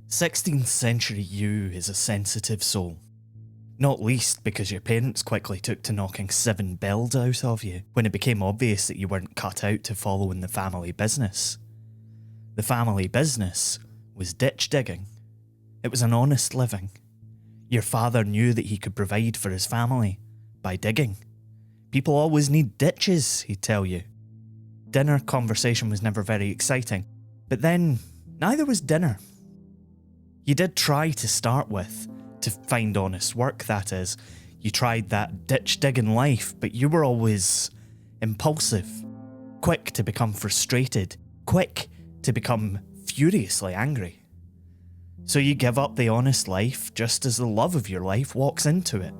16th century you is a sensitive soul. Not least because your parents quickly took to knocking 7 bells out of you when it became obvious that you weren't cut out to follow in the family business. The family business was ditch digging. It was an honest living. Your father knew that he could provide for his family by digging. People always need ditches, he'd tell you. Dinner conversation was never very exciting, but then neither was dinner. You did try to start with, to find honest work, that is. You tried that ditch digging life, but you were always impulsive, quick to become frustrated, quick to become furiously angry. So you give up the honest life just as the love of your life walks into it.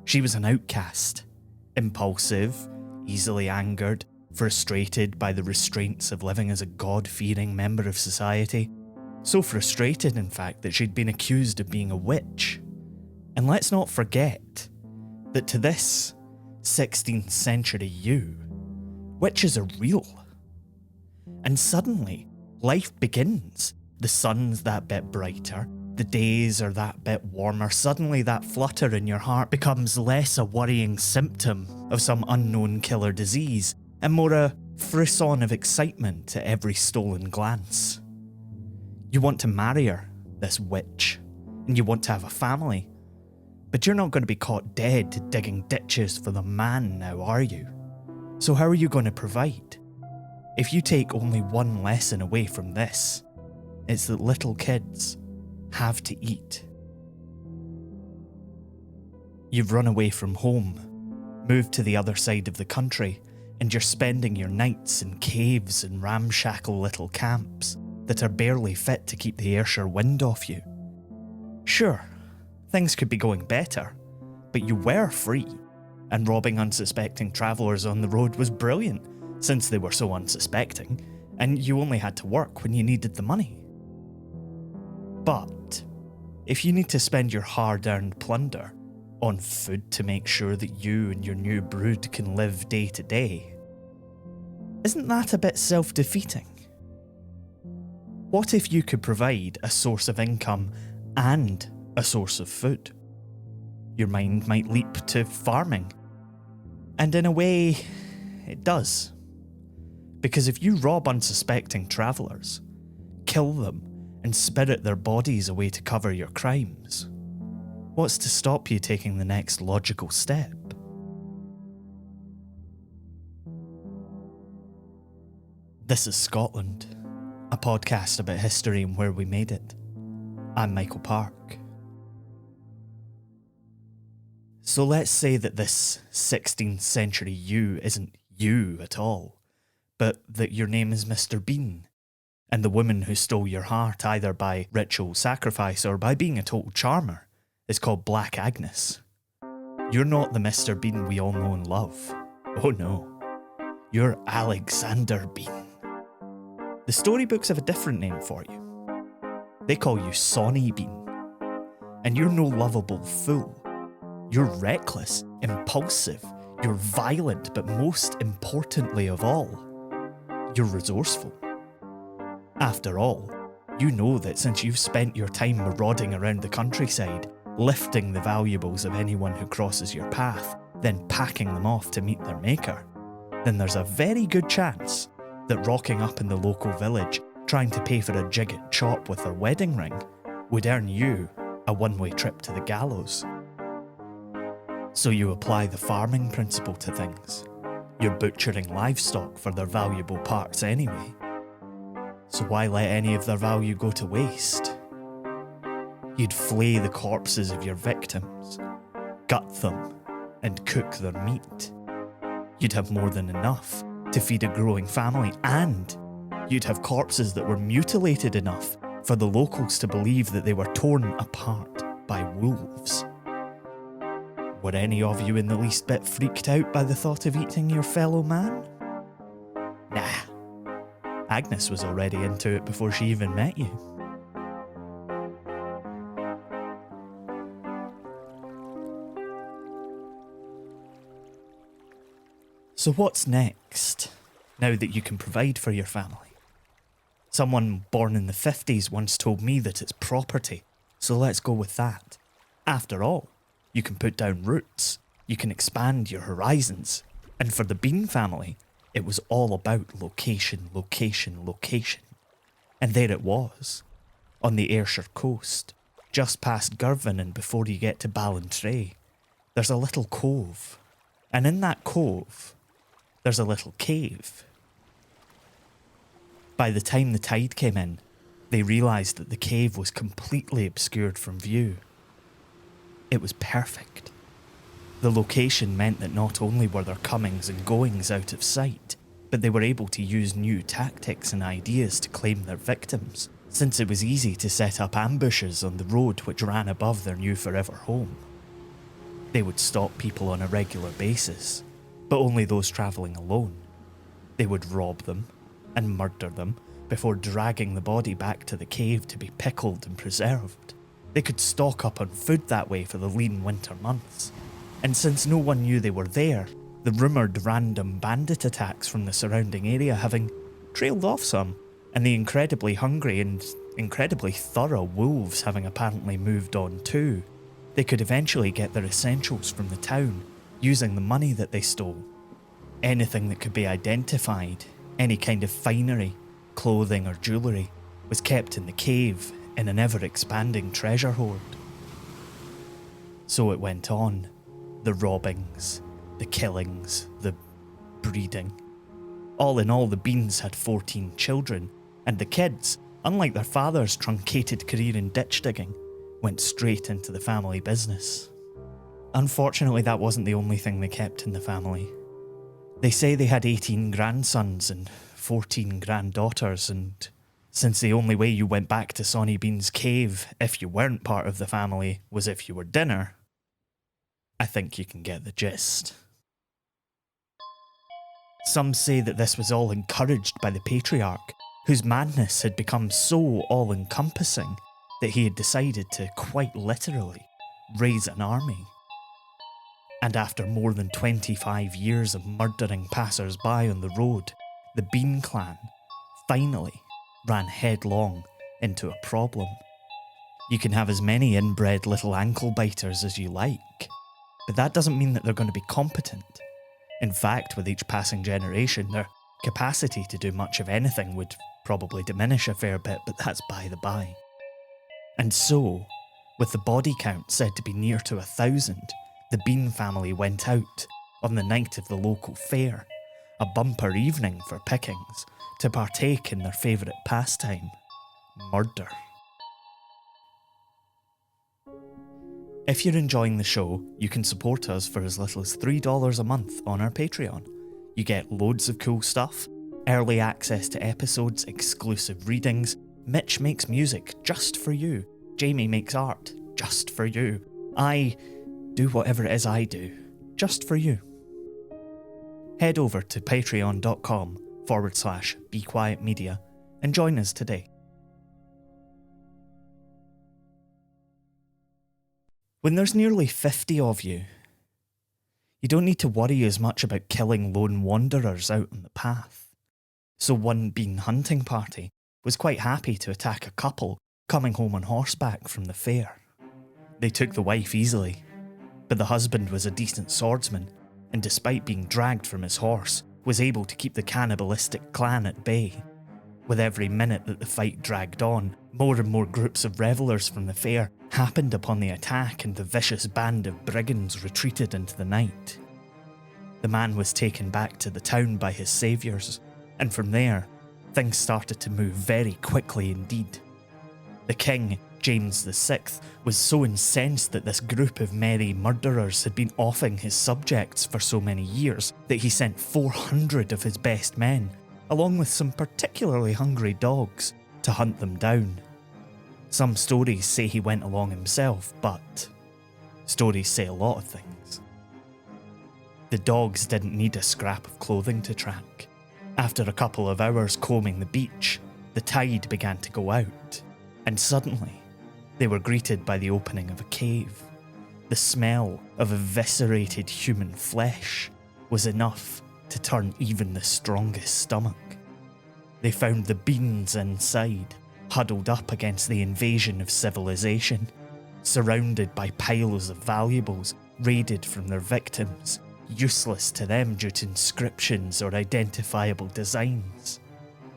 She was an outcast, impulsive, easily angered, frustrated by the restraints of living as a God-fearing member of society. So frustrated, in fact, that she'd been accused of being a witch. And let's not forget that to this 16th century you, witches are real. And suddenly, life begins. The sun's that bit brighter, the days are that bit warmer. Suddenly that flutter in your heart becomes less a worrying symptom of some unknown killer disease, and more a frisson of excitement at every stolen glance. You want to marry her, this witch, and you want to have a family. But you're not going to be caught dead digging ditches for the man now, are you? So how are you going to provide? If you take only one lesson away from this, it's that little kids have to eat. You've run away from home, moved to the other side of the country, and you're spending your nights in caves and ramshackle little camps that are barely fit to keep the Ayrshire wind off you. Sure, things could be going better, but you were free, and robbing unsuspecting travellers on the road was brilliant, since they were so unsuspecting, and you only had to work when you needed the money. But if you need to spend your hard-earned plunder on food to make sure that you and your new brood can live day to day, isn't that a bit self-defeating? What if you could provide a source of income and a source of food? Your mind might leap to farming. And in a way, it does. Because if you rob unsuspecting travellers, kill them, and spirit their bodies away to cover your crimes, what's to stop you taking the next logical step? This is Scotland, a podcast about history and where we made it. I'm Michael Park. So let's say that this 16th century you isn't you at all, but that your name is Mr. Bean, and the woman who stole your heart either by ritual sacrifice or by being a total charmer is called Black Agnes. You're not the Mr. Bean we all know and love. Oh no. You're Alexander Bean. The storybooks have a different name for you. They call you Sawney Bean. And you're no lovable fool. You're reckless, impulsive, you're violent, but most importantly of all, you're resourceful. After all, you know that since you've spent your time marauding around the countryside, lifting the valuables of anyone who crosses your path, then packing them off to meet their maker, then there's a very good chance that rocking up in the local village, trying to pay for a jig at chop with their wedding ring, would earn you a one-way trip to the gallows. So you apply the farming principle to things. You're butchering livestock for their valuable parts anyway. So why let any of their value go to waste? You'd flay the corpses of your victims, gut them, and cook their meat. You'd have more than enough to feed a growing family, and you'd have corpses that were mutilated enough for the locals to believe that they were torn apart by wolves. Were any of you in the least bit freaked out by the thought of eating your fellow man? Nah. Agnes was already into it before she even met you. So what's next, now that you can provide for your family? Someone born in the 50s once told me that it's property, so let's go with that. After all, you can put down roots, you can expand your horizons, and for the Bean family, it was all about location, location, location. And there it was, on the Ayrshire coast, just past Girvan and before you get to Ballantrae. There's a little cove, and in that cove, there's a little cave. By the time the tide came in, they realised that the cave was completely obscured from view. It was perfect. The location meant that not only were their comings and goings out of sight, but they were able to use new tactics and ideas to claim their victims, since it was easy to set up ambushes on the road which ran above their new forever home. They would stop people on a regular basis, but only those travelling alone. They would rob them and murder them before dragging the body back to the cave to be pickled and preserved. They could stock up on food that way for the lean winter months. And since no one knew they were there, the rumoured random bandit attacks from the surrounding area having trailed off some, and the incredibly hungry and incredibly thorough wolves having apparently moved on too, they could eventually get their essentials from the town using the money that they stole. Anything that could be identified, any kind of finery, clothing or jewellery, was kept in the cave in an ever-expanding treasure hoard. So it went on. The robbings, the killings, the breeding. All in all, the Beans had 14 children, and the kids, unlike their father's truncated career in ditch digging, went straight into the family business. Unfortunately, that wasn't the only thing they kept in the family. They say they had 18 grandsons and 14 granddaughters, and since the only way you went back to Sawney Bean's cave if you weren't part of the family was if you were dinner, I think you can get the gist. Some say that this was all encouraged by the patriarch, whose madness had become so all-encompassing that he had decided to, quite literally, raise an army. And after more than 25 years of murdering passers-by on the road, the Bean clan finally ran headlong into a problem. You can have as many inbred little ankle biters as you like, but that doesn't mean that they're going to be competent. In fact, with each passing generation, their capacity to do much of anything would probably diminish a fair bit, but that's by the by. And so, with the body count said to be near to 1,000, the Bean family went out on the night of the local fair, a bumper evening for pickings, to partake in their favourite pastime, murder. If you're enjoying the show, you can support us for as little as $3 a month on our Patreon. You get loads of cool stuff, early access to episodes, exclusive readings, Mitch makes music just for you, Jamie makes art just for you, I do whatever it is I do, just for you. Head over to patreon.com/BeQuietMedia and join us today. When there's nearly 50 of you, you don't need to worry as much about killing lone wanderers out on the path. So one Bean hunting party was quite happy to attack a couple coming home on horseback from the fair. They took the wife easily, but the husband was a decent swordsman, and despite being dragged from his horse, was able to keep the cannibalistic clan at bay. With every minute that the fight dragged on, more and more groups of revellers from the fair happened upon the attack, and the vicious band of brigands retreated into the night. The man was taken back to the town by his saviours, and from there, things started to move very quickly indeed. The king, James VI, was so incensed that this group of merry murderers had been offing his subjects for so many years that he sent 400 of his best men, along with some particularly hungry dogs, to hunt them down. Some stories say he went along himself, but stories say a lot of things. The dogs didn't need a scrap of clothing to track. After a couple of hours combing the beach, the tide began to go out, and suddenly they were greeted by the opening of a cave. The smell of eviscerated human flesh was enough to turn even the strongest stomach. They found the Beans inside, huddled up against the invasion of civilization, surrounded by piles of valuables raided from their victims, useless to them due to inscriptions or identifiable designs.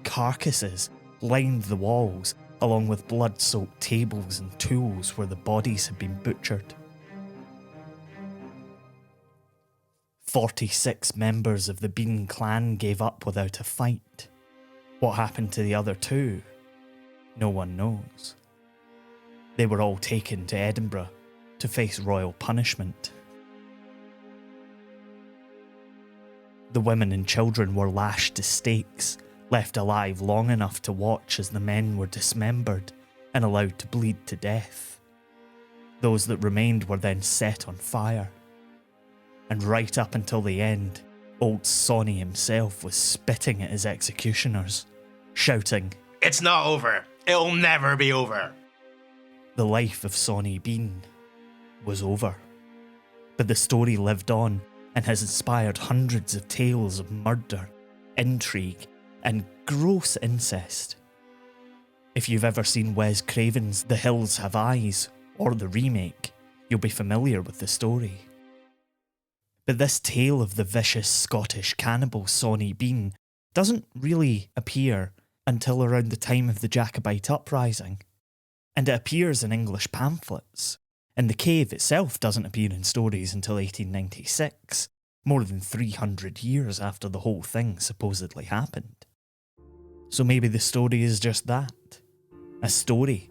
Carcasses lined the walls, along with blood-soaked tables and tools where the bodies had been butchered. 46 members of the Bean clan gave up without a fight. What happened to the other 2? No one knows. They were all taken to Edinburgh to face royal punishment. The women and children were lashed to stakes, left alive long enough to watch as the men were dismembered and allowed to bleed to death. Those that remained were then set on fire. And right up until the end, old Sawney himself was spitting at his executioners, shouting, "It's not over. It'll never be over." The life of Sawney Bean was over. But the story lived on and has inspired hundreds of tales of murder, intrigue, and gross incest. If you've ever seen Wes Craven's The Hills Have Eyes, or the remake, you'll be familiar with the story. But this tale of the vicious Scottish cannibal Sawney Bean doesn't really appear until around the time of the Jacobite uprising, and it appears in English pamphlets, and the cave itself doesn't appear in stories until 1896, more than 300 years after the whole thing supposedly happened. So maybe the story is just that, a story,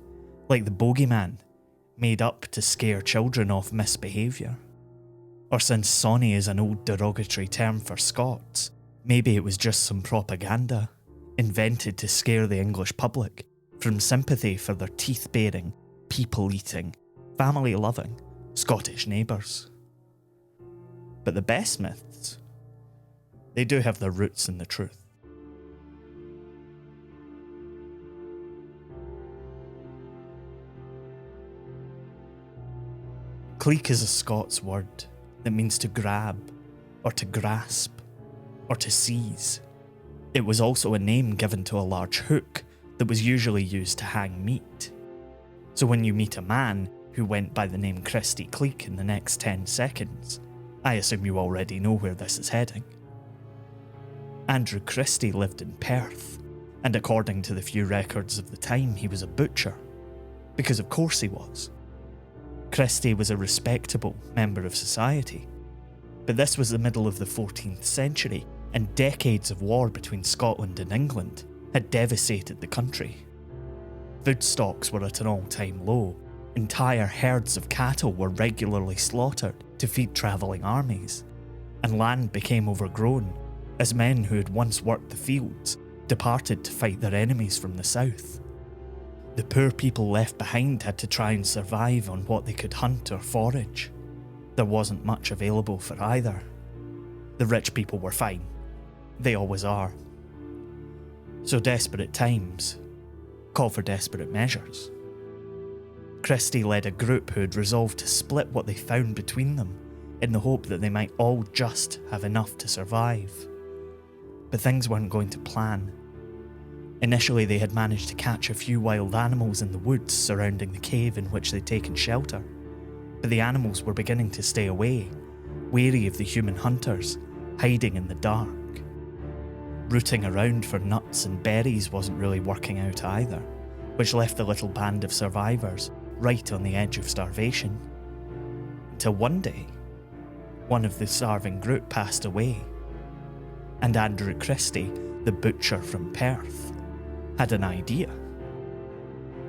like the bogeyman, made up to scare children off misbehaviour. Or since Sawney is an old derogatory term for Scots, maybe it was just some propaganda, invented to scare the English public from sympathy for their teeth-baring, people-eating, family-loving Scottish neighbours. But the best myths, they do have their roots in the truth. Cleek is a Scots word that means to grab, or to grasp, or to seize. It was also a name given to a large hook that was usually used to hang meat. So when you meet a man who went by the name Christie Cleek in the next 10 seconds, I assume you already know where this is heading. Andrew Christie lived in Perth, and according to the few records of the time, he was a butcher. Because of course he was. Christie was a respectable member of society. But this was the middle of the 14th century, and decades of war between Scotland and England had devastated the country. Food stocks were at an all-time low. Entire herds of cattle were regularly slaughtered to feed travelling armies, and land became overgrown as men who had once worked the fields departed to fight their enemies from the south. The poor people left behind had to try and survive on what they could hunt or forage. There wasn't much available for either. The rich people were fine. They always are. So desperate times call for desperate measures. Christie led a group who had resolved to split what they found between them in the hope that they might all just have enough to survive. But things weren't going to plan. Initially, they had managed to catch a few wild animals in the woods surrounding the cave in which they'd taken shelter, but the animals were beginning to stay away, wary of the human hunters, hiding in the dark. Rooting around for nuts and berries wasn't really working out either, which left the little band of survivors right on the edge of starvation. Until one day, one of the starving group passed away, and Andrew Christie, the butcher from Perth, had an idea.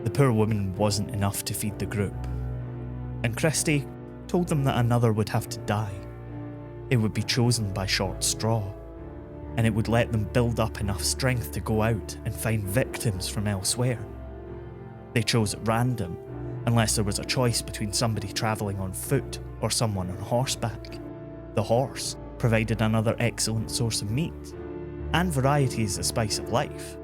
The poor woman wasn't enough to feed the group, and Christie told them that another would have to die. It would be chosen by short straw, and it would let them build up enough strength to go out and find victims from elsewhere. They chose at random, unless there was a choice between somebody travelling on foot or someone on horseback. The horse provided another excellent source of meat, and variety is the spice of life.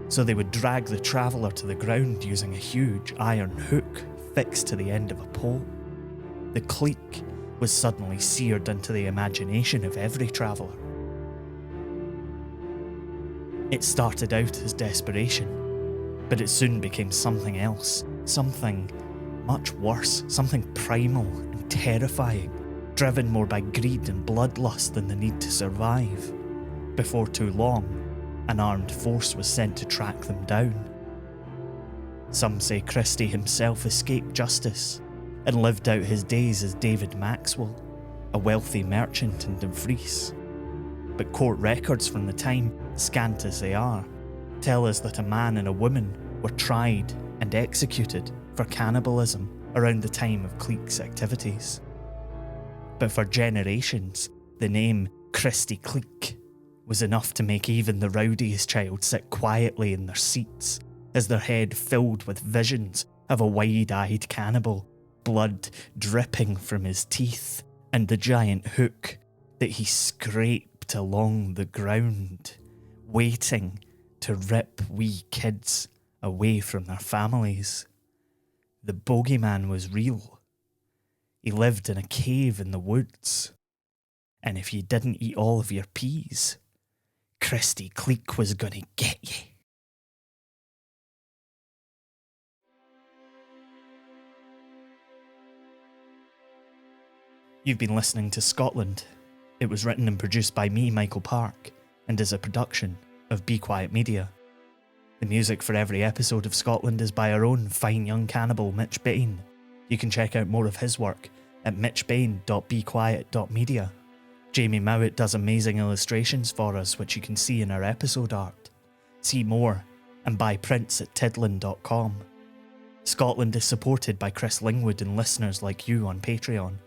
So they would drag the traveller to the ground using a huge iron hook fixed to the end of a pole. The Cleek was suddenly seared into the imagination of every traveller. It started out as desperation, but it soon became something else, something much worse, something primal and terrifying, driven more by greed and bloodlust than the need to survive. Before too long, an armed force was sent to track them down. Some say Christie himself escaped justice and lived out his days as David Maxwell, a wealthy merchant in Dumfries. But court records from the time, scant as they are, tell us that a man and a woman were tried and executed for cannibalism around the time of Cleek's activities. But for generations, the name Christie Cleek was enough to make even the rowdiest child sit quietly in their seats as their head filled with visions of a wide-eyed cannibal, blood dripping from his teeth, and the giant hook that he scraped along the ground, waiting to rip wee kids away from their families. The bogeyman was real. He lived in a cave in the woods. And if you didn't eat all of your peas, Christie Cleek was gonna get you. You've been listening to Scotland. It was written and produced by me, Michael Park, and is a production of Be Quiet Media. The music for every episode of Scotland is by our own fine young cannibal, Mitch Bain. You can check out more of his work at mitchbain.bequiet.media. Jamie Mowat does amazing illustrations for us, which you can see in our episode art. See more and buy prints at tidlin.com. Scotland is supported by Chris Lingwood and listeners like you on Patreon.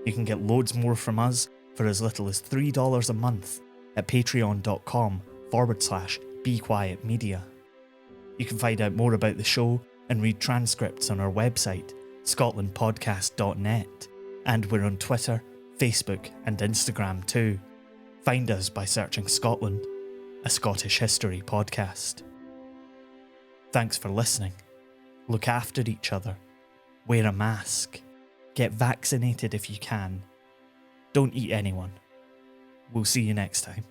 You can get loads more from us for as little as $3 a month at patreon.com/bequietmedia. You can find out more about the show and read transcripts on our website, scotlandpodcast.net, and we're on Twitter, Facebook and Instagram too. Find us by searching Scotland, a Scottish history podcast. Thanks for listening. Look after each other. Wear a mask. Get vaccinated if you can. Don't eat anyone. We'll see you next time.